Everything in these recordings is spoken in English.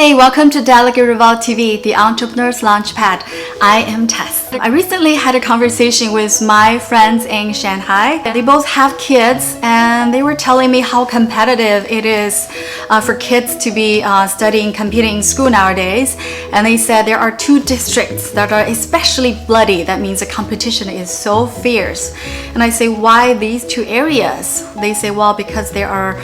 Hey, welcome to Delegate Revolt TV, the Entrepreneur's Launchpad. I am Tess. I recently had a conversation with my friends in Shanghai. They both have kids and they were telling me how competitive it is for kids to be studying, competing in school nowadays. And they said there are two districts that are especially bloody. That means the competition is so fierce. And I say, why these two areas? They say, well, because there are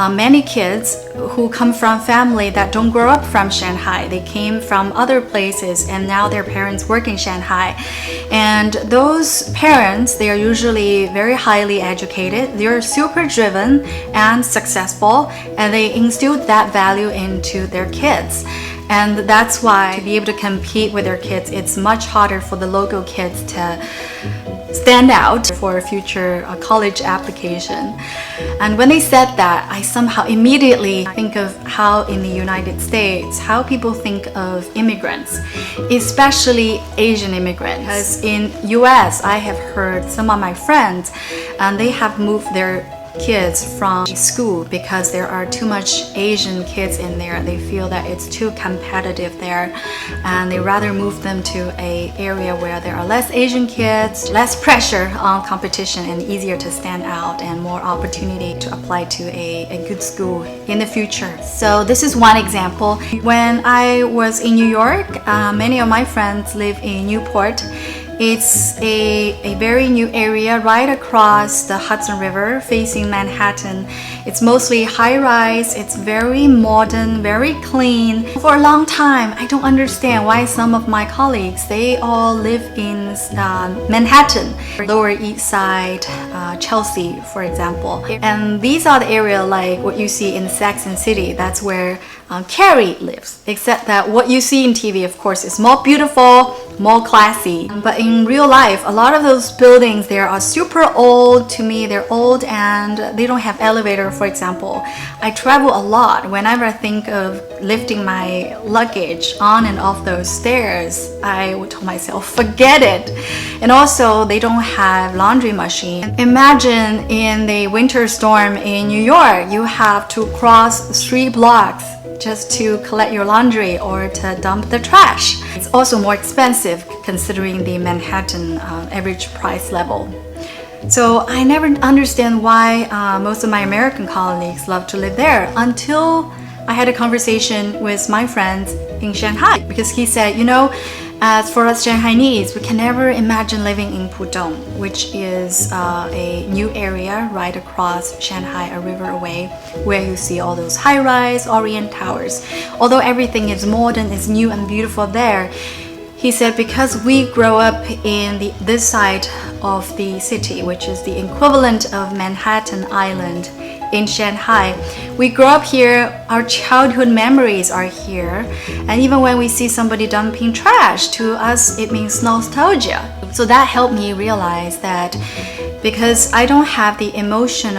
many kids who come from family that don't grow up from Shanghai. They came from other places and now their parents work in Shanghai. And those parents, they are usually very highly educated. They're super driven and successful, and they instilled that value into their kids. And that's why to be able to compete with their kids, it's much harder for the local kids to stand out for a future college application. And when they said that, I somehow immediately think of how in the United States, how people think of immigrants, especially Asian immigrants. Because in US, I have heard some of my friends, and they have moved their kids from school because there are too much Asian kids in there. They feel that it's too competitive there, and they rather move them to an area where there are less Asian kids, less pressure on competition, and easier to stand out, and more opportunity to apply to a good school in the future. So this is one example. When I was in New York, many of my friends live in Newport. It's a very new area right across the Hudson River facing Manhattan. It's mostly high-rise, it's very modern, very clean. For a long time, I don't understand why some of my colleagues, they all live in Manhattan, Lower East Side, Chelsea, for example. And these are the areas like what you see in Sex and City. That's where Carrie lives, except that what you see in TV, of course, is more beautiful, more classy. But in real life, a lot of those buildings there are super old. To me, they're old and they don't have elevator, for example. I travel a lot. Whenever I think of lifting my luggage on and off those stairs, I would tell myself, forget it. And also, they don't have laundry machine. Imagine in the winter storm in New York, you have to cross 3 blocks just to collect your laundry or to dump the trash. It's also more expensive considering the Manhattan average price level. So I never understand why most of my American colleagues love to live there until I had a conversation with my friends in Shanghai, because he said, you know, as for us Shanghainese, we can never imagine living in Pudong, which is a new area right across Shanghai, a river away, where you see all those high-rise Orient towers. Although everything is modern, is new and beautiful there, he said because we grow up in this side of the city, which is the equivalent of Manhattan Island in Shanghai. We grow up here, our childhood memories are here, and even when we see somebody dumping trash, to us it means nostalgia. So that helped me realize that because I don't have the emotion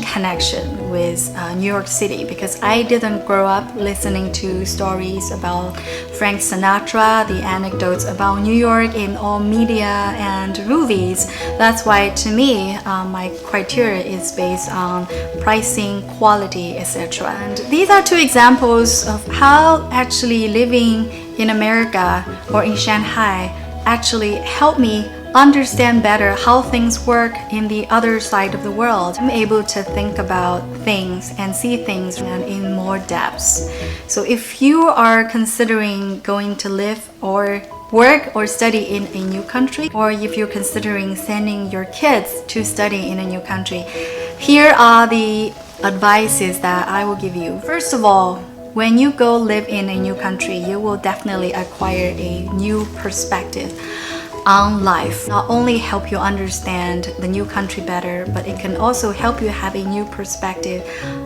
connection with New York City, because I didn't grow up listening to stories about Frank Sinatra, the anecdotes about New York in all media and movies. That's why to me, my criteria is based on pricing, quality, etc. And these are two examples of how actually living in America or in Shanghai actually helped me understand better how things work in the other side of the world. I'm able to think about things and see things in more depth. So if you are considering going to live or work or study in a new country, or if you're considering sending your kids to study in a new country, here are the advices that I will give you. First of all, when you go live in a new country, you will definitely acquire a new perspective on life. Not only help you understand the new country better, but it can also help you have a new perspective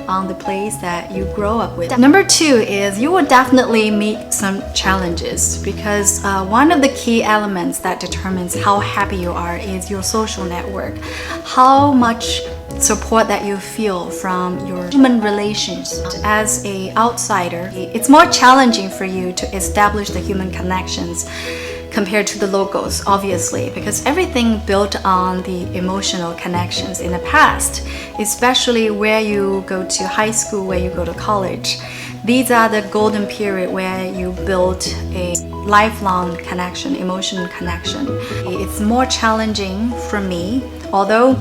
on the place that you grow up with. Number 2 is you will definitely meet some challenges, because one of the key elements that determines how happy you are is your social network. How much support that you feel from your human relations. As an outsider, it's more challenging for you to establish the human connections, compared to the locals, obviously, because everything built on the emotional connections in the past, especially where you go to high school, where you go to college. These are the golden period where you build a lifelong connection, emotional connection. It's more challenging for me, although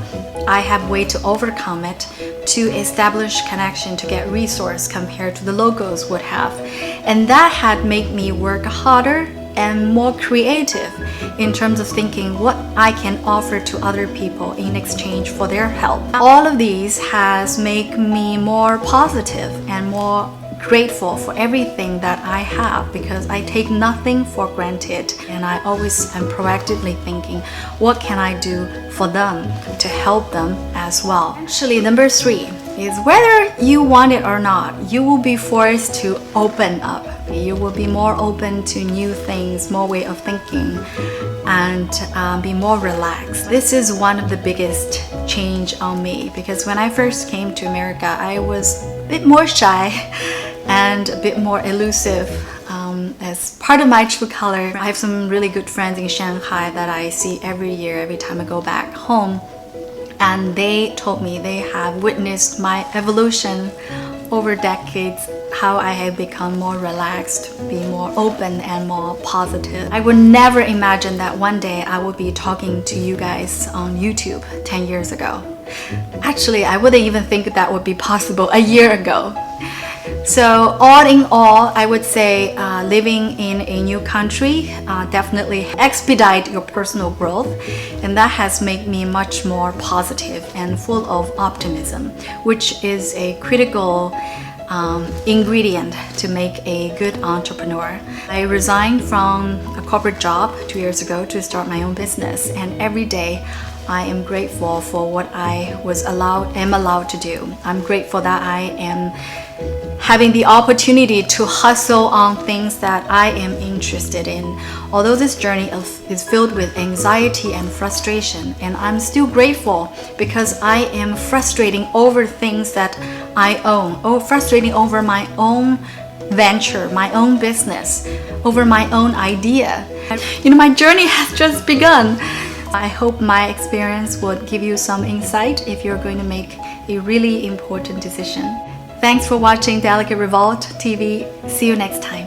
I have way to overcome it, to establish connection, to get resource compared to the locals would have. And that had made me work harder and more creative in terms of thinking what I can offer to other people in exchange for their help. All of these has made me more positive and more grateful for everything that I have, because I take nothing for granted, and I always am proactively thinking, what can I do for them to help them as well. Actually, number 3 is whether you want it or not, you will be forced to open up. You will be more open to new things, more way of thinking, and be more relaxed. This is one of the biggest change on me, because when I first came to America, I was a bit more shy and a bit more elusive. As part of my true color, I have some really good friends in Shanghai that I see every year, every time I go back home. And they told me they have witnessed my evolution over decades, how I have become more relaxed, be more open and more positive. I would never imagine that one day I would be talking to you guys on YouTube 10 years ago. Actually, I wouldn't even think that would be possible a year ago. So all in all, I would say living in a new country definitely expedite your personal growth, and that has made me much more positive and full of optimism, which is a critical ingredient to make a good entrepreneur. I resigned from a corporate job 2 years ago to start my own business, and every day I am grateful for what I am allowed to do. I'm grateful that I am having the opportunity to hustle on things that I am interested in. Although this journey is filled with anxiety and frustration, and I'm still grateful because I am frustrating over things that I own, or frustrating over my own venture, my own business, over my own idea. My journey has just begun. I hope my experience would give you some insight if you're going to make a really important decision. Thanks for watching Delicate Revolt TV. See you next time.